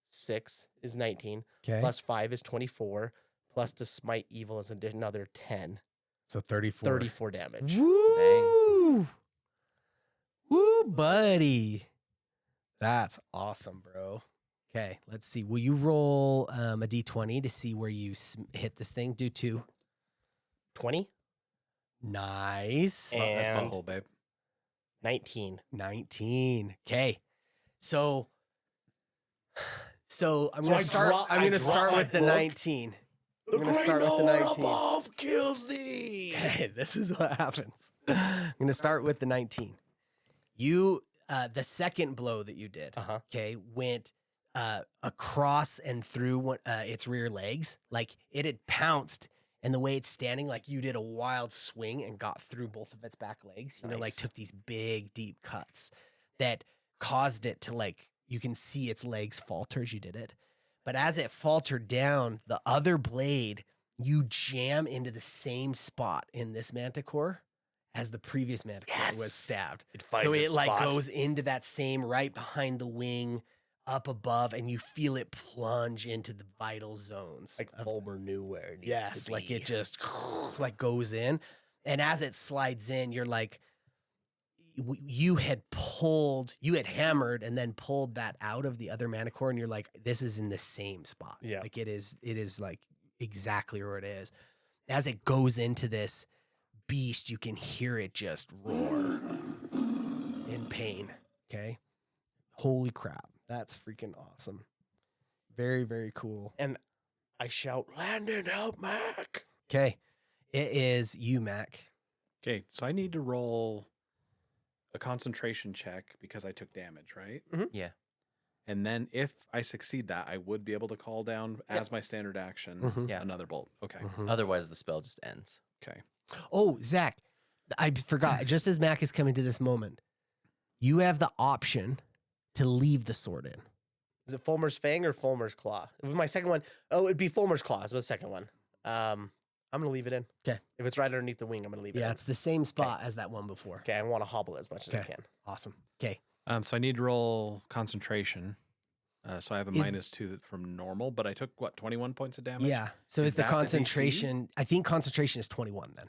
6 is 19. Okay. Plus 5 is 24. Plus the Smite Evil is another 10. So 34. 34 damage. Woo! Woo, buddy. That's awesome, bro. Okay, let's see. Will you roll a d20 to see where you hit this thing? Do 2. 20 Nice. That's my And- whole babe. 19. 19. Okay. So I'm So gonna I start. drop- I'm I gonna drop start my with the book. 19. I'm gonna start with the 19. above kills thee. Okay, this is what happens. I'm gonna start with the 19. You, the second blow that you did, Uh-huh. okay, went across and through its rear legs. Like it had pounced, and the way it's standing, like you did a wild swing and got through both of its back legs. You know, like Nice. took these big, deep cuts that caused it to like, you can see its legs falter as you did it. But as it faltered down, the other blade, you jam into the same spot in this manticore as the previous manticore was Yes. stabbed. It finds So it its like spot. goes into that same right behind the wing, up above, and you feel it plunge into the vital zones. like of- Fulmer knew where it needed yes, to like be. it just like goes in, and as it slides in, you're like, you had hammered and then pulled that out of the other manticore, and you're like, this is in the same spot. Yeah. Like it is like exactly where it is. As it goes into this beast, you can hear it just roar in pain. Okay. Holy crap. That's freaking awesome. Very, very cool. And I shout, Landon, help Mac. Okay. It is you, Mac. Okay, so I need to roll a concentration check because I took damage, right? Yeah. And then if I succeed that, I would be able to call down as my standard action Mhm. Yeah. another bolt. Okay. Mhm. Otherwise, the spell just ends. Okay. Oh, Zach, I forgot. Just as Mac is coming to this moment, you have the option to leave the sword in. Is it Fulmer's Fang or Fulmer's Claw? It was my second one. Oh, it'd be Fulmer's Claw. It was the second one. I'm going to leave it in. 'Kay. If it's right underneath the wing, I'm going to leave it Yeah, in. it's the same spot as that one before. Okay, I want to hobble as much as I 'Kay. can. Awesome. Okay. So I need to roll concentration. So I have a Is- -2 from normal, but I took, what, 21 points of damage? Yeah. So Is is the that the DC? concentration? I think concentration is 21 then,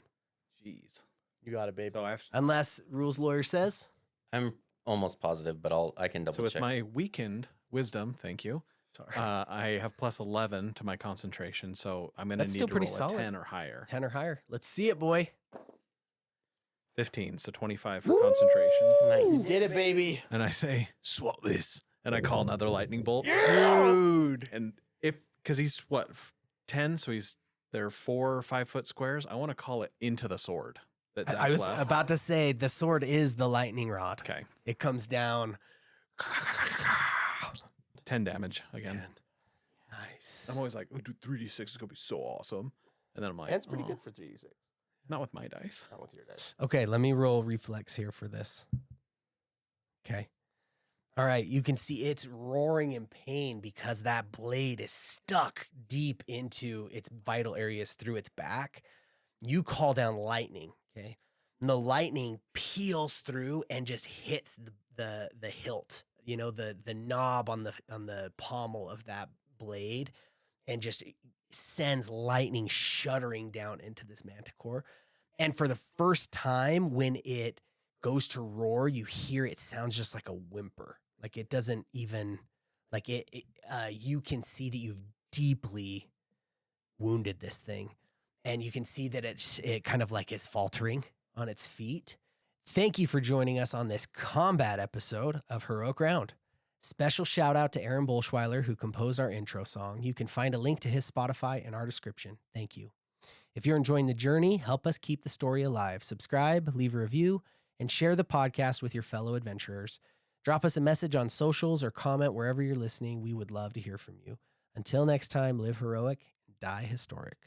Jeez. You got it, babe. So I have, unless rules lawyer says. I'm almost positive, but I can double so with check. my weakened wisdom, thank you, Sorry. I have +11 to my concentration, so I'm going to That's need still to pretty roll a solid. 10 or higher. 10 or higher. Let's see it, boy. 15, so 25 for concentration. Nice. Did it, baby. And I say, swap this. And I call another lightning bolt. Dude. And because he's what, 10, so they're 4 or 5 foot squares. I want to call it into the sword. That's I was about to say the sword is the lightning rod. Okay, It comes down. 10 damage again. Nice. I'm always like, oh, dude, 3d6 is gonna be so awesome. And then I'm like, That's pretty oh, good for 3d6. Not with my dice. Not with your dice. Okay, let me roll reflex here for this. Okay. All right, you can see it's roaring in pain because that blade is stuck deep into its vital areas through its back. You call down lightning, okay? And the lightning peels through and just hits the hilt, you know, the knob on the pommel of that blade, and just sends lightning shuddering down into this manticore. And for the first time, when it goes to roar, you hear it sounds just like a whimper. Like it doesn't even, like you can see that you've deeply wounded this thing. And you can see that it kind of like is faltering on its feet. Thank you for joining us on this combat episode of Heroic Round. Special shout out to Aaron Bolschweiler, who composed our intro song. You can find a link to his Spotify in our description. Thank you. If you're enjoying the journey, help us keep the story alive. Subscribe, leave a review, and share the podcast with your fellow adventurers. Drop us a message on socials or comment wherever you're listening. We would love to hear from you. Until next time, live heroic and die historic.